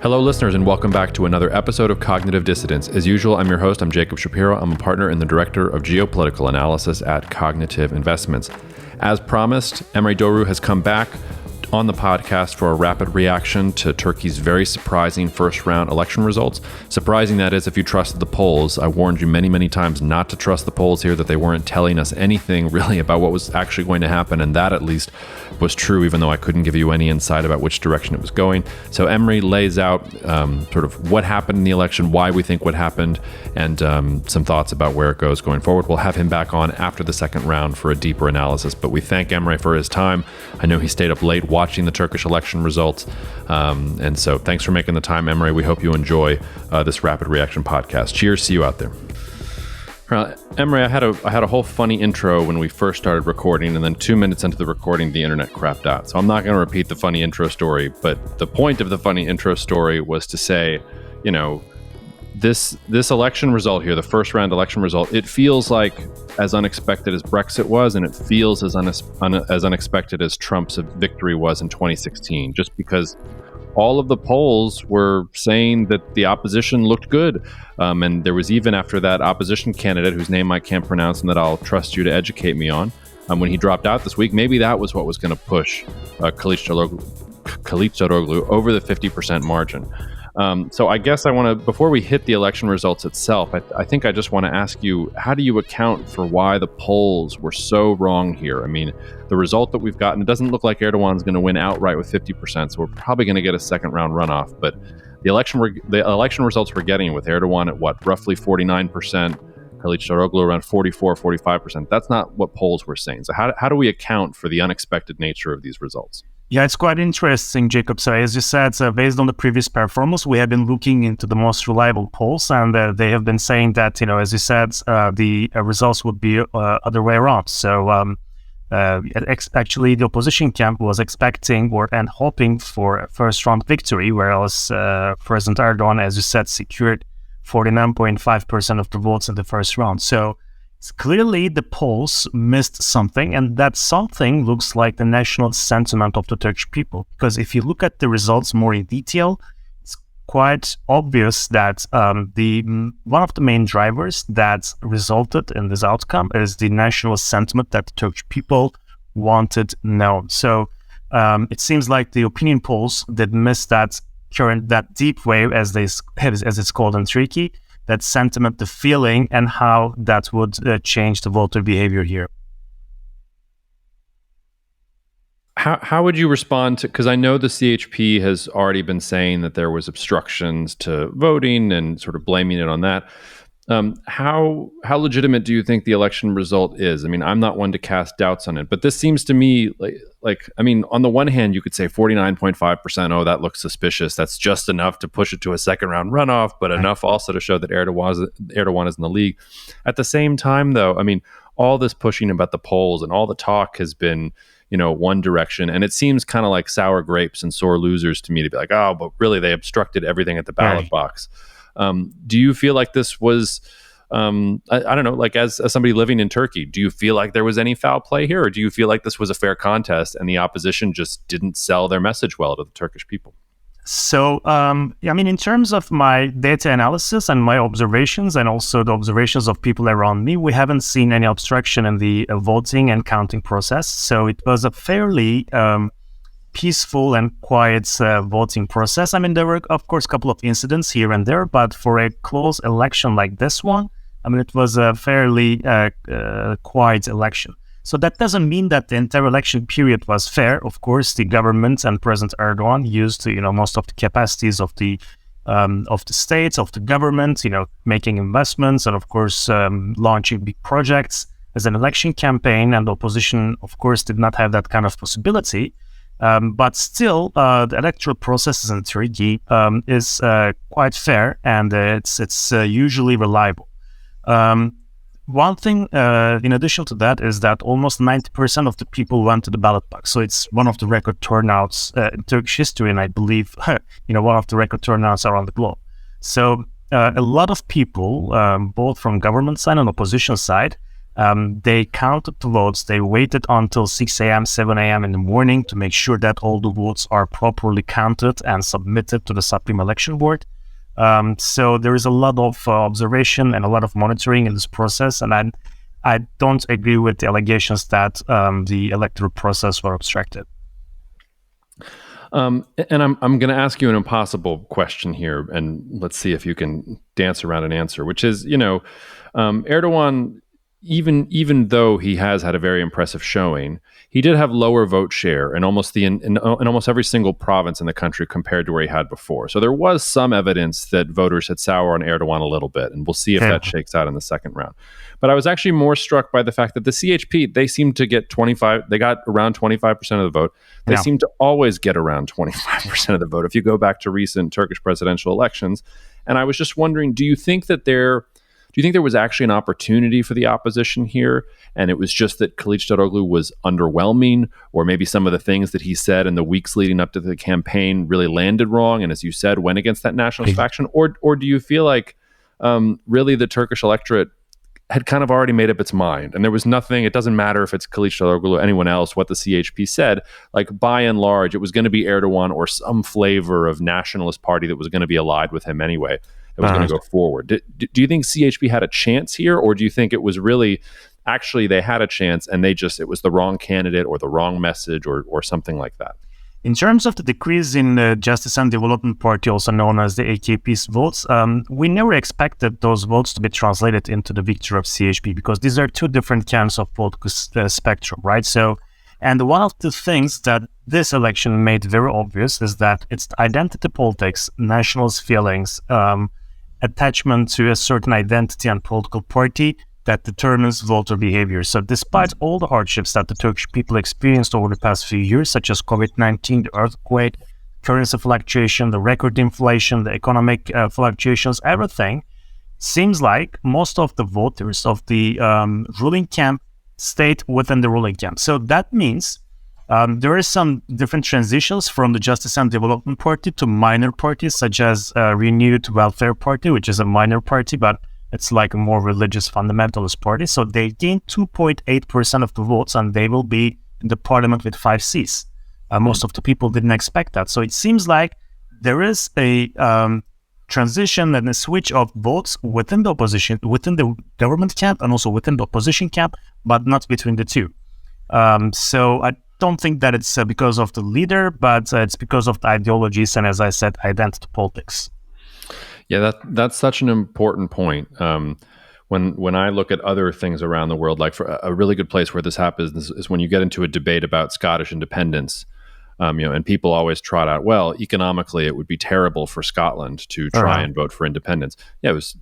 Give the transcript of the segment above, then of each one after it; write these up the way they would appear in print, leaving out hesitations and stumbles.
Hello, listeners, and welcome back to another episode of Cognitive Dissidence. As usual, I'm your host. I'm Jacob Shapiro. I'm a partner and the director of geopolitical analysis at Cognitive Investments. As promised, Emre Dogru has come back on the podcast for a rapid reaction to Turkey's very surprising first-round election results. Surprising, that is, if you trusted the polls. I warned you many, many times not to trust the polls here, that they weren't telling us anything really about what was actually going to happen, and that at least was true, even though I couldn't give you any insight about which direction it was going. So Emre lays out sort of what happened in the election, why we think what happened, and some thoughts about where it goes going forward. We'll have him back on after the second round for a deeper analysis, but we thank Emre for his time. I know he stayed up late watching the Turkish election results, and so thanks for making the time, Emre. We hope you enjoy this rapid reaction podcast. Cheers, see you out there. Emre, I had a whole funny intro when we first started recording, and then 2 minutes into the recording, the internet crapped out. So I'm not going to repeat the funny intro story, but the point of the funny intro story was to say, you know, this election result here, the first round election result, it feels like as unexpected as Brexit was, and it feels as unexpected as Trump's victory was in 2016, just because all of the polls were saying that the opposition looked good. And there was even, after that opposition candidate, whose name I can't pronounce and that I'll trust you to educate me on, when he dropped out this week, maybe that was what was going to push Kılıçdaroğlu over the 50% margin. So I guess I want to, before we hit the election results itself, I think I just want to ask you, how do you account for why the polls were so wrong here? I mean, the result that we've gotten, it doesn't look like Erdogan's going to win outright with 50%, so we're probably going to get a second round runoff. But the election results we're getting with Erdogan at roughly 49%, Kılıçdaroğlu around 44, 45%, that's not what polls were saying. So how do we account for the unexpected nature of these results? Yeah, it's quite interesting, Jacob. So as you said, based on the previous performance, we have been looking into the most reliable polls, and they have been saying that, as you said, the results would be other way around. So actually, the opposition camp was expecting and hoping for a first-round victory, whereas President Erdogan, as you said, secured 49.5% of the votes in the first round. So clearly, the polls missed something, and that something looks like the national sentiment of the Turkish people. Because if you look at the results more in detail, it's quite obvious that one of the main drivers that resulted in this outcome is the national sentiment that the Turkish people wanted known. So it seems like the opinion polls did miss that deep wave, as it's called in Turkey, that sentiment, the feeling, and how that would change the voter behavior here. How would you respond to, because I know the CHP has already been saying that there was obstructions to voting and sort of blaming it on that. How legitimate do you think the election result is? I mean, I'm not one to cast doubts on it, but this seems to me like I mean, on the one hand, you could say 49.5%, oh, that looks suspicious. That's just enough to push it to a second round runoff, but enough also to show that Erdogan is in the league. At the same time, though, I mean, all this pushing about the polls and all the talk has been, one direction, and it seems kind of like sour grapes and sore losers to me, to be like, oh, but really they obstructed everything at the ballot box. Do you feel like this was, I don't know, like as somebody living in Turkey, do you feel like there was any foul play here, or do you feel like this was a fair contest and the opposition just didn't sell their message well to the Turkish people? So, in terms of my data analysis and my observations, and also the observations of people around me, we haven't seen any obstruction in the voting and counting process. So it was a fairly peaceful and quiet voting process. I mean, there were, of course, a couple of incidents here and there, but for a close election like this one, it was a fairly quiet election. So that doesn't mean that the entire election period was fair. Of course, the government and President Erdogan used, most of the capacities of the states, of the government, making investments and, of course, launching big projects as an election campaign. And the opposition, of course, did not have that kind of possibility. But still, the electoral processes in Turkey is quite fair, and it's usually reliable. One thing, in addition to that, is that almost 90% of the people went to the ballot box. So it's one of the record turnouts in Turkish history, and I believe, one of the record turnouts around the globe. So a lot of people, both from government side and opposition side, They counted the votes. They waited until 6 a.m., 7 a.m. in the morning to make sure that all the votes are properly counted and submitted to the Supreme Election Board. So there is a lot of observation and a lot of monitoring in this process. And I don't agree with the allegations that the electoral process were obstructed. And I'm going to ask you an impossible question here, and let's see if you can dance around an answer, which is, Erdogan, even though he has had a very impressive showing, he did have lower vote share in almost every single province in the country compared to where he had before. So there was some evidence that voters had sour on Erdogan a little bit, and we'll see if that shakes out in the second round. But I was actually more struck by the fact that the CHP, they seemed to get they got around 25% of the vote. They seem to always get around 25% of the vote if you go back to recent Turkish presidential elections. And I was just wondering, do you think there was actually an opportunity for the opposition here, and it was just that Kılıçdaroğlu was underwhelming, or maybe some of the things that he said in the weeks leading up to the campaign really landed wrong, and as you said, went against that nationalist faction? Or do you feel like really the Turkish electorate had kind of already made up its mind, and there was nothing, it doesn't matter if it's Kılıçdaroğlu or anyone else, what the CHP said, like by and large, it was going to be Erdogan or some flavor of nationalist party that was going to be allied with him anyway, that was going to go forward. Do you think CHP had a chance here, or do you think it was really, actually they had a chance and it was the wrong candidate or the wrong message or something like that? In terms of the decrease in the Justice and Development Party, also known as the AKP's votes, we never expected those votes to be translated into the victory of CHP, because these are two different camps of political spectrum, right? So, and one of the things that this election made very obvious is that it's identity politics, nationalist feelings, attachment to a certain identity and political party that determines voter behavior. So despite all the hardships that the Turkish people experienced over the past few years, such as COVID-19, the earthquake, currency fluctuation, the record inflation, the economic fluctuations, everything, seems like most of the voters of the ruling camp stayed within the ruling camp. So that means there are some different transitions from the Justice and Development Party to minor parties, such as Renewed Welfare Party, which is a minor party, but it's like a more religious fundamentalist party. So they gained 2.8% of the votes, and they will be in the parliament with 5 seats. Most of the people didn't expect that. So it seems like there is a transition and a switch of votes within the opposition, within the government camp, and also within the opposition camp, but not between the two. So I don't think that it's because of the leader, but it's because of the ideologies and, as I said, identity politics. Yeah, that's such an important point. When I look at other things around the world, like for a really good place where this happens is when you get into a debate about Scottish independence, and people always trot out, well, economically it would be terrible for Scotland to try and vote for independence. Yeah, it was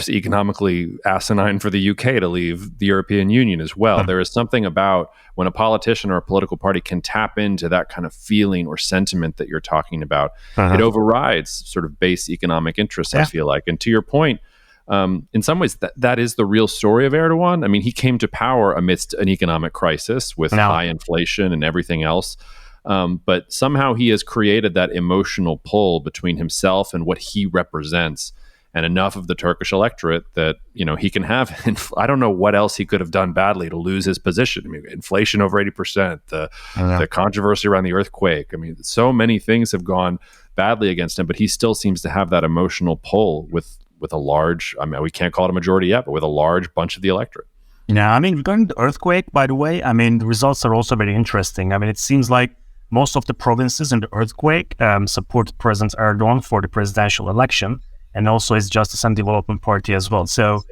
economically asinine for the UK to leave the European Union as well. There is something about when a politician or a political party can tap into that kind of feeling or sentiment that you're talking about, it overrides sort of base economic interests, I feel like. And to your point, in some ways, that is the real story of Erdogan. I mean, he came to power amidst an economic crisis with high inflation and everything else. But somehow he has created that emotional pull between himself and what he represents, and enough of the Turkish electorate that, he can have, I don't know what else he could have done badly to lose his position. I mean, inflation over 80%, the controversy around the earthquake. I mean, so many things have gone badly against him, but he still seems to have that emotional pull with a large, I mean, we can't call it a majority yet, but with a large bunch of the electorate. Yeah, I mean, regarding the earthquake, by the way, I mean, the results are also very interesting. I mean, it seems like most of the provinces in the earthquake supported President Erdogan for the presidential election, and also his Justice and Development Party as well. So,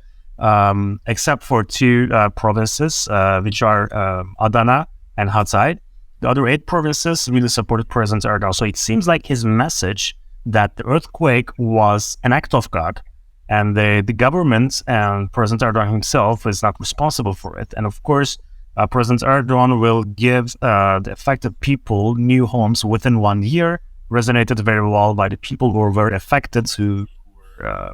except for 2 provinces, which are Adana and Hatay, the other 8 provinces really supported President Erdogan. So it seems like his message that the earthquake was an act of God, and the government and President Erdogan himself is not responsible for it. And of course, President Erdogan will give the affected people new homes within 1 year, resonated very well by the people who were very affected, who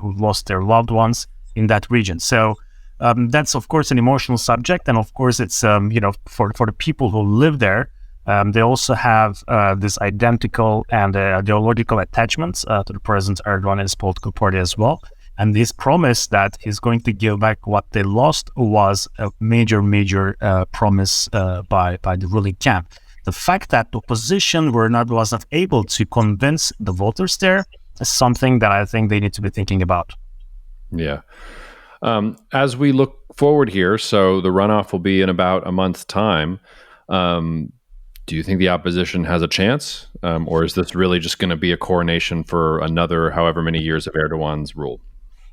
lost their loved ones in that region. So that's, of course, an emotional subject. And of course, it's, for the people who live there, they also have this identical and ideological attachments to the President Erdogan and his political party as well. And this promise that he's going to give back what they lost was a major promise by the ruling camp. The fact that the opposition was not able to convince the voters there is something that I think they need to be thinking about. Yeah. As we look forward here, so the runoff will be in about a month's time. Do you think the opposition has a chance? Or is this really just going to be a coronation for another however many years of Erdogan's rule?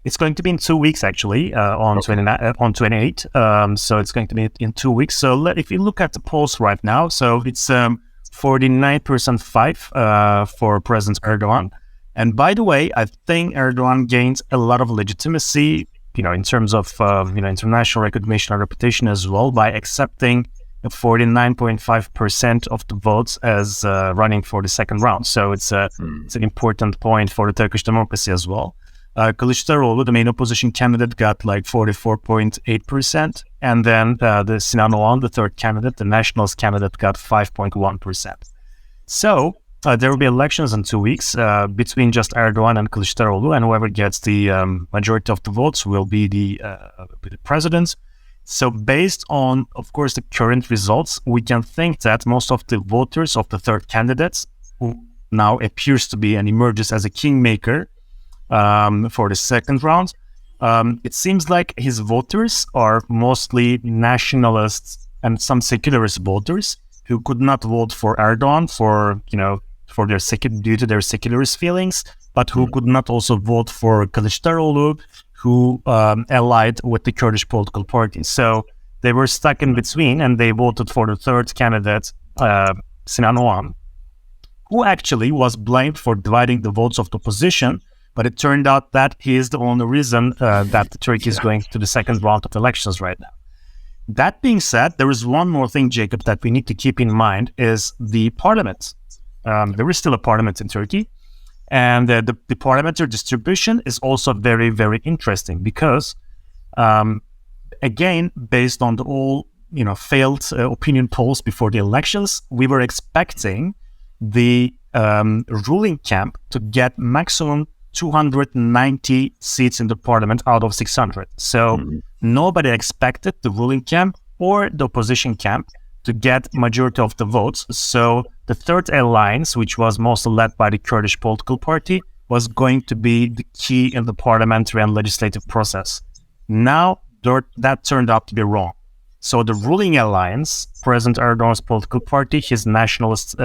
It's going to be in 2 weeks, actually, on 28. So it's going to be in 2 weeks. So if you look at the polls right now, so it's 49% five for President Erdogan. And by the way, I think Erdogan gained a lot of legitimacy, in terms of international recognition and reputation as well, by accepting 49.5% of the votes as running for the second round. So it's an important point for the Turkish democracy as well. Kılıçdaroğlu, the main opposition candidate, got like 44.8%, and then the Sinan Oğan, the third candidate, the Nationalist candidate, got 5.1%. So there will be elections in 2 weeks between just Erdogan and Kılıçdaroğlu, and whoever gets the majority of the votes will be the president. So based on, of course, the current results, we can think that most of the voters of the third candidate, who now appears to be and emerges as a kingmaker for the second round, it seems like his voters are mostly nationalists and some secularist voters who could not vote for Erdogan due to their secularist feelings, but who could not also vote for Kılıçdaroğlu, who allied with the Kurdish political party. So they were stuck in between, and they voted for the third candidate, Sinan Oğan, who actually was blamed for dividing the votes of the opposition. But it turned out that he is the only reason that Turkey is going to the second round of elections right now. That being said, there is one more thing, Jacob, that we need to keep in mind is the parliament. There is still a parliament in Turkey. And the parliamentary distribution is also very, very interesting because, again, based on the all failed opinion polls before the elections, we were expecting the ruling camp to get maximum 290 seats in the parliament out of 600. So nobody expected the ruling camp or the opposition camp to get majority of the votes. So the third alliance, which was mostly led by the Kurdish political party, was going to be the key in the parliamentary and legislative process. Now, that turned out to be wrong. So the ruling alliance, President Erdogan's political party, his nationalist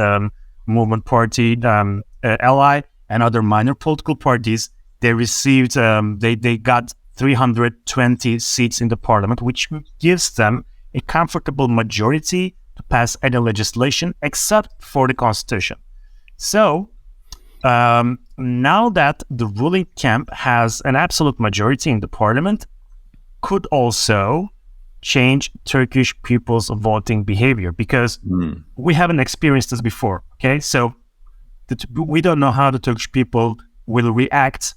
movement party ally, and other minor political parties, they received, they got 320 seats in the parliament, which gives them a comfortable majority to pass any legislation except for the constitution. So now that the ruling camp has an absolute majority in the parliament, could also change Turkish people's voting behavior, because we haven't experienced this before. Okay, so we don't know how the Turkish people will react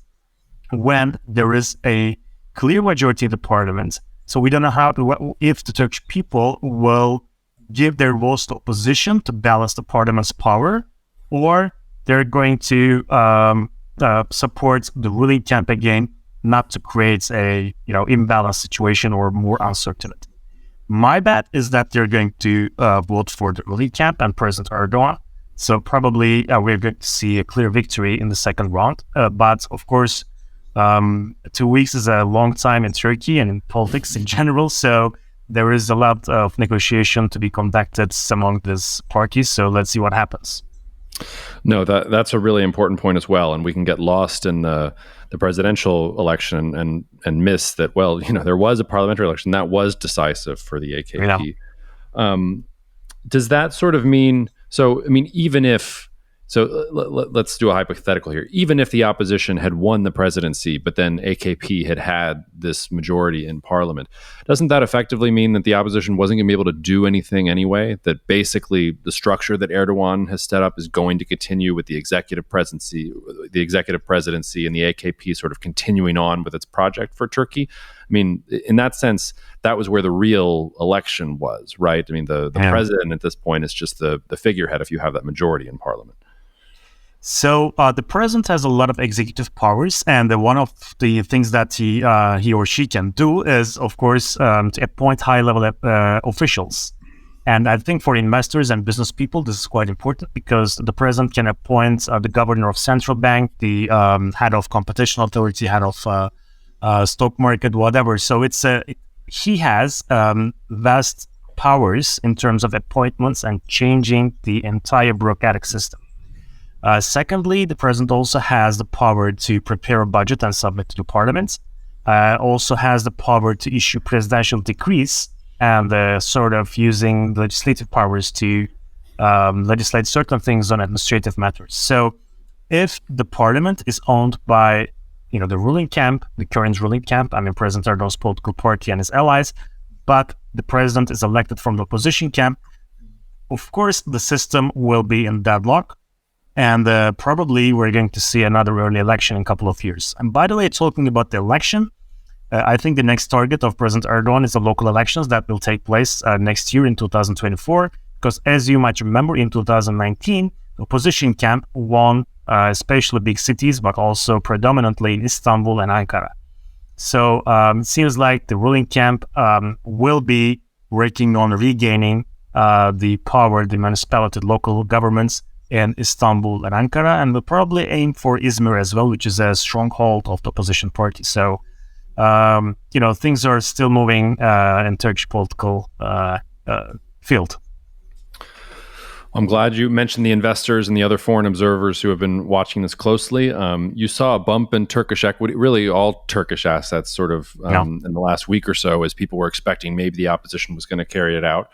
when there is a clear majority in the parliament. So we don't know if the Turkish people will give their votes to opposition to balance the parliament's power, or they're going to support the ruling camp again, not to create a imbalanced situation or more uncertainty. My bet is that they're going to vote for the ruling camp and President Erdogan. So probably we're going to see a clear victory in the second round. But of course, 2 weeks is a long time in Turkey and in politics in general. So there is a lot of negotiation to be conducted among these parties. So let's see what happens. No, that's a really important point as well. And we can get lost in the presidential election and miss that, well, there was a parliamentary election that was decisive for the AKP. Yeah. Does that sort of mean, let's do a hypothetical here. Even if the opposition had won the presidency, but then AKP had this majority in parliament, doesn't that effectively mean that the opposition wasn't going to be able to do anything anyway? That basically the structure that Erdogan has set up is going to continue with the executive presidency, and the AKP sort of continuing on with its project for Turkey? I mean, in that sense, that was where the real election was, right? I mean, the president at this point is just the figurehead if you have that majority in parliament. So the president has a lot of executive powers, and one of the things that he or she can do is, of course, to appoint high-level officials. And I think for investors and business people, this is quite important because the president can appoint the governor of central bank, the head of competition authority, head of stock market, whatever. So he has vast powers in terms of appointments and changing the entire bureaucratic system. Secondly, the president also has the power to prepare a budget and submit to parliament. Also has the power to issue presidential decrees and sort of using legislative powers to legislate certain things on administrative matters. So if the parliament is owned by the ruling camp, the current ruling camp, President Erdogan's political party and his allies, but the president is elected from the opposition camp, of course, the system will be in deadlock. And probably we're going to see another early election in a couple of years. And by the way, talking about the election, I think the next target of President Erdogan is the local elections that will take place next year in 2024. Because as you might remember, in 2019, the opposition camp won especially big cities, but also predominantly in Istanbul and Ankara. So it seems like the ruling camp will be working on regaining the power, the municipality, local governments in Istanbul and Ankara, and will probably aim for Izmir as well, which is a stronghold of the opposition party. So, things are still moving in Turkish political field. I'm glad you mentioned the investors and the other foreign observers who have been watching this closely. You saw a bump in Turkish equity, really all Turkish assets sort of in the last week or so, as people were expecting maybe the opposition was going to carry it out.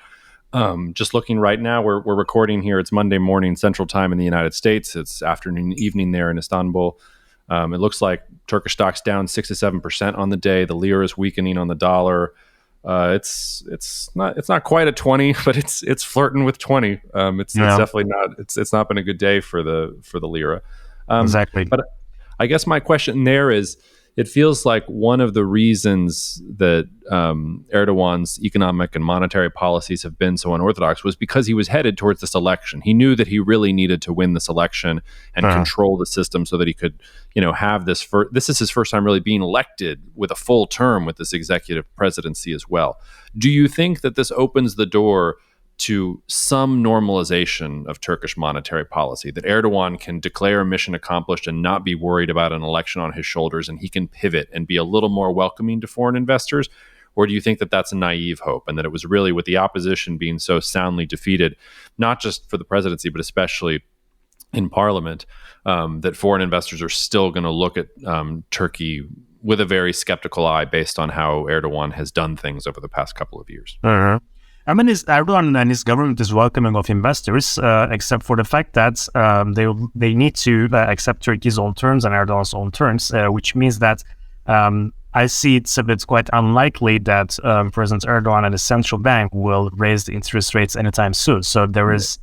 Just looking right now, we're recording here. It's Monday morning Central Time in the United States. It's afternoon, evening there in Istanbul. It looks like Turkish stocks down 6 to 7% on the day. The lira is weakening on the dollar. It's not quite at 20, but it's flirting with 20. It's definitely not. It's not been a good day for the lira. Exactly. But I guess my question there is, it feels like one of the reasons that Erdogan's economic and monetary policies have been so unorthodox was because he was headed towards this election. He knew that he really needed to win this election and control the system so that he could, have this. This is his first time really being elected with a full term with this executive presidency as well. Do you think that this opens the door to some normalization of Turkish monetary policy, that Erdogan can declare mission accomplished and not be worried about an election on his shoulders, and he can pivot and be a little more welcoming to foreign investors? Or do you think that that's a naive hope, and that it was really with the opposition being so soundly defeated, not just for the presidency, but especially in parliament, that foreign investors are still going to look at Turkey with a very skeptical eye based on how Erdogan has done things over the past couple of years? Erdogan and his government is welcoming of investors, except for the fact that they need to accept Turkey's own terms and Erdogan's own terms, which means that I see it's quite unlikely that President Erdogan and the central bank will raise the interest rates anytime soon. So there is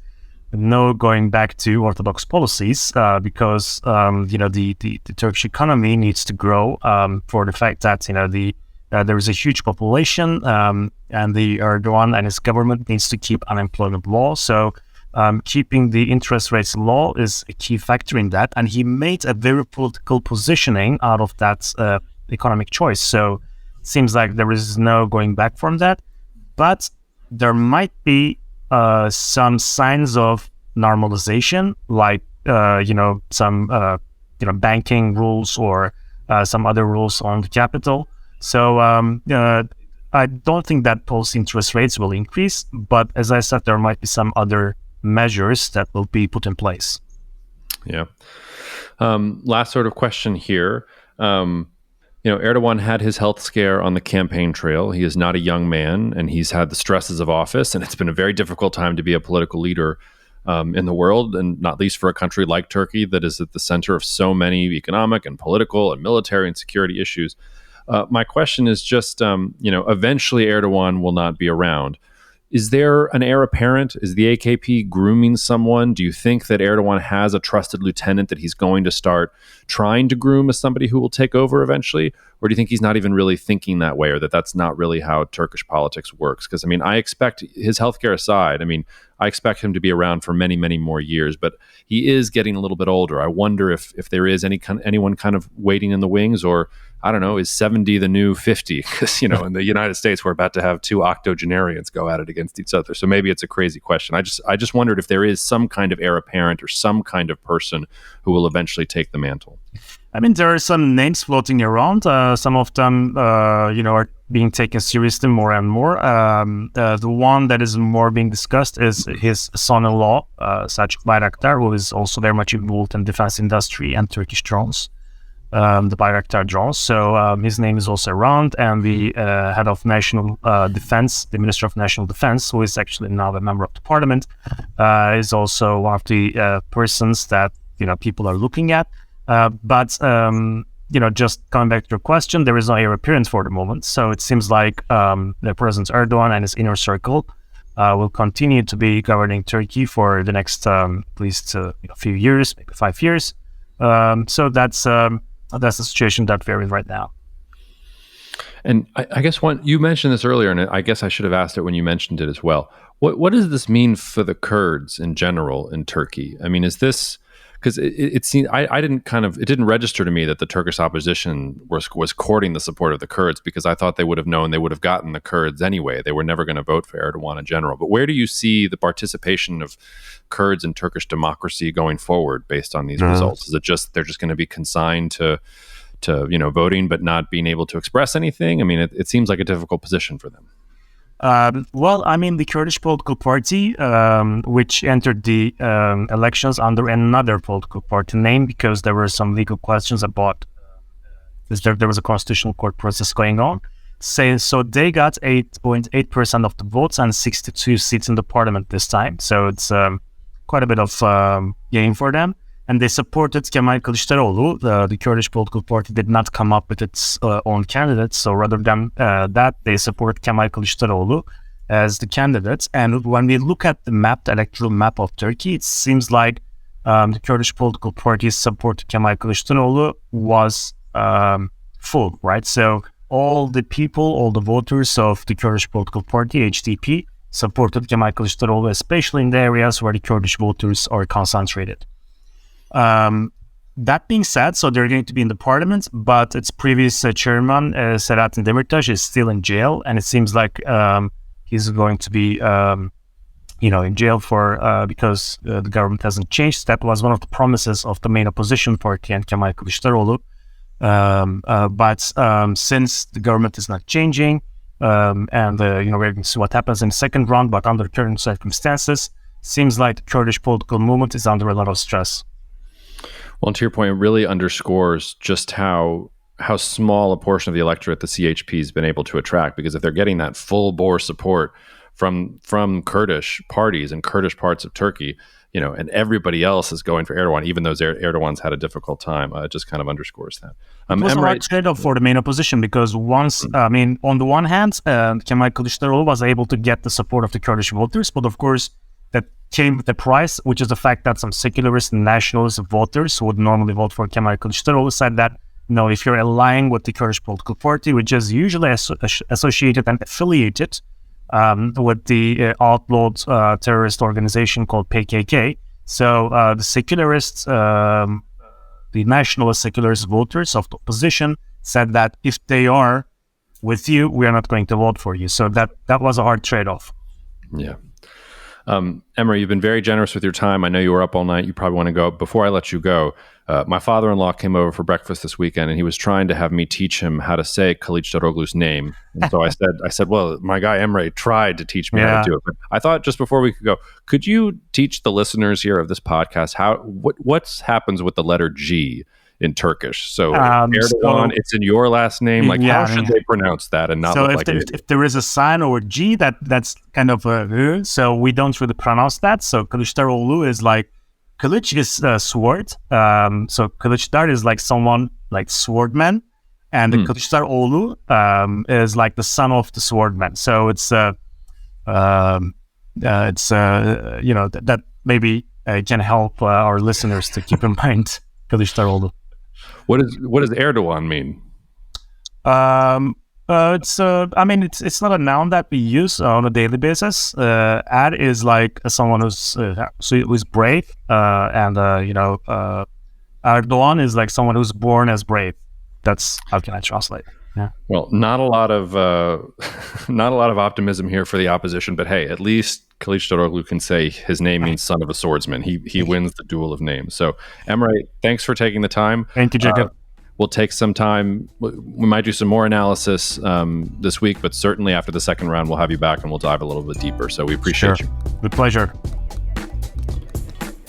no going back to orthodox policies because the Turkish economy needs to grow for the fact that there is a huge population, and the Erdogan and his government needs to keep unemployment low. So keeping the interest rates low is a key factor in that. And he made a very political positioning out of that economic choice. So it seems like there is no going back from that. But there might be some signs of normalization, like some banking rules or some other rules on the capital. So I don't think that post-interest rates will increase, but as I said, there might be some other measures that will be put in place. Yeah. Last sort of question here. Erdogan had his health scare on the campaign trail. He is not a young man, and he's had the stresses of office, and it's been a very difficult time to be a political leader in the world, and not least for a country like Turkey that is at the center of so many economic and political and military and security issues. My question is just, eventually Erdogan will not be around. Is there an heir apparent? Is the AKP grooming someone? Do you think that Erdogan has a trusted lieutenant that he's going to start trying to groom as somebody who will take over eventually? Or do you think he's not even really thinking that way, or that that's not really how Turkish politics works? Because, I expect, his healthcare aside, I expect him to be around for many, many more years. But he is getting a little bit older. I wonder if there is anyone kind of waiting in the wings, or I don't know, is 70 the new 50? Because, in the United States, we're about to have two octogenarians go at it against each other. So maybe it's a crazy question. I just wondered if there is some kind of heir apparent or some kind of person who will eventually take the mantle. I mean, there are some names floating around. Some of them, are being taken seriously more and more. The one that is more being discussed is his son-in-law, Selçuk Bayraktar, who is also very much involved in defense industry and Turkish drones, the Bayraktar drones. So his name is also around, and the head of national defense, the Minister of National Defense, who is actually now a member of the parliament, is also one of the persons that people are looking at. But just coming back to your question, there is no heir apparent for the moment. So it seems like the President Erdogan and his inner circle will continue to be governing Turkey for the next at least a few years, maybe 5 years. So that's the situation that we're in right now. And I guess you mentioned this earlier, and I guess I should have asked it when you mentioned it as well. What does this mean for the Kurds in general in Turkey? I mean, is this... Because it seemed it didn't register to me that the Turkish opposition was courting the support of the Kurds, because I thought they would have known they would have gotten the Kurds anyway. They were never going to vote for Erdogan in general. But where do you see the participation of Kurds in Turkish democracy going forward based on these results? Is it just they're just going to be consigned to voting but not being able to express anything? I mean, it seems like a difficult position for them. The Kurdish political party, which entered the elections under another political party name, because there were some legal questions about there was a constitutional court process going on. So they got 8.8% of the votes and 62 seats in the parliament this time. So it's quite a bit of gain for them. And they supported Kemal Kılıçdaroğlu. The Kurdish political party did not come up with its own candidates. So rather than that, they support Kemal Kılıçdaroğlu as the candidate. And when we look at the electoral map of Turkey, it seems like the Kurdish political party's support to Kemal Kılıçdaroğlu was full, right? So all the voters of the Kurdish political party, HDP, supported Kemal Kılıçdaroğlu, especially in the areas where the Kurdish voters are concentrated. That being said, so they're going to be in the parliament, but its previous chairman, Selahattin Demirtas, is still in jail, and it seems like he's going to be, in jail for because the government hasn't changed. That was one of the promises of the main opposition party and Kemal Kılıçdaroğlu. But since the government is not changing, and we're going to see what happens in the second round, but under current circumstances, seems like the Kurdish political movement is under a lot of stress. Well, to your point, it really underscores just how small a portion of the electorate the CHP has been able to attract, because if they're getting that full bore support from Kurdish parties and Kurdish parts of Turkey, and everybody else is going for Erdogan, even though Erdogan's had a difficult time, it just kind of underscores that. It was a hard trade-off for the main opposition, because on the one hand, Kemal Kılıçdaroğlu was able to get the support of the Kurdish voters, but of course, that came with a price, which is the fact that some secularist and nationalist voters who would normally vote for Kemal Kılıçdaroğlu said that, if you're aligning with the Kurdish political party, which is usually associated and affiliated with the outlawed terrorist organization called PKK. So the secularists, the nationalist secularist voters of the opposition said that if they are with you, we are not going to vote for you. So that was a hard trade-off. Yeah. Emre, you've been very generous with your time. I know you were up all night. You probably want to go. Before I let you go, my father-in-law came over for breakfast this weekend, and he was trying to have me teach him how to say Kılıçdaroğlu's name. And so I said, well, my guy Emre tried to teach me how to do it. But I thought just before we could go, could you teach the listeners here of this podcast what happens with the letter G in Turkish? So Erdogan, it's in your last name. How should they pronounce that and not look like it? If there is a sign or a G, that's kind of a so we don't really pronounce that. So Kılıçdaroğlu is like, Kılıç is sword. So Kılıçdar is like someone like swordman, and the Kılıçdaroğlu is like the son of the swordman. So it's that maybe can help our listeners to keep in mind Kılıçdaroğlu. What does Erdogan mean? It's not a noun that we use on a daily basis. Ad is like someone who's brave, and Erdogan is like someone who's born as brave. That's how can I translate? Yeah. Well, not a lot of optimism here for the opposition, but hey, at least Turkish can say his name means son of a swordsman. He wins the duel of names. So, Emre, thanks for taking the time. Thank you, Jacob. We'll take some time. We might do some more analysis this week, but certainly after the second round, we'll have you back and we'll dive a little bit deeper. So we appreciate you. With pleasure.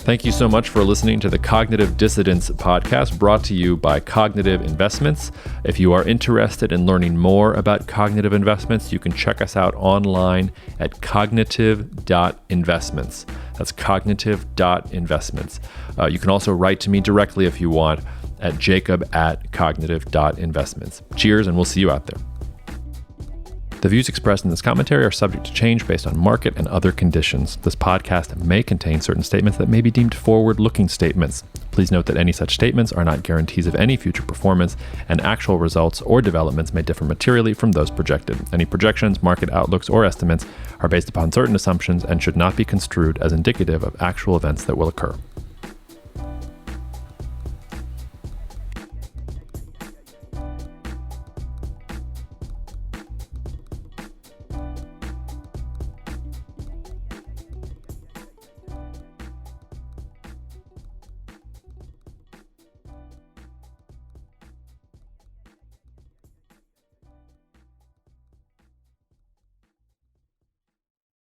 Thank you so much for listening to the Cognitive Dissidence podcast brought to you by Cognitive Investments. If you are interested in learning more about cognitive investments, you can check us out online at cognitive.investments. That's cognitive.investments. You can also write to me directly if you want at jacob@cognitive.investments. Cheers, and we'll see you out there. The views expressed in this commentary are subject to change based on market and other conditions. This podcast may contain certain statements that may be deemed forward-looking statements. Please note that any such statements are not guarantees of any future performance, and actual results or developments may differ materially from those projected. Any projections, market outlooks, or estimates are based upon certain assumptions and should not be construed as indicative of actual events that will occur.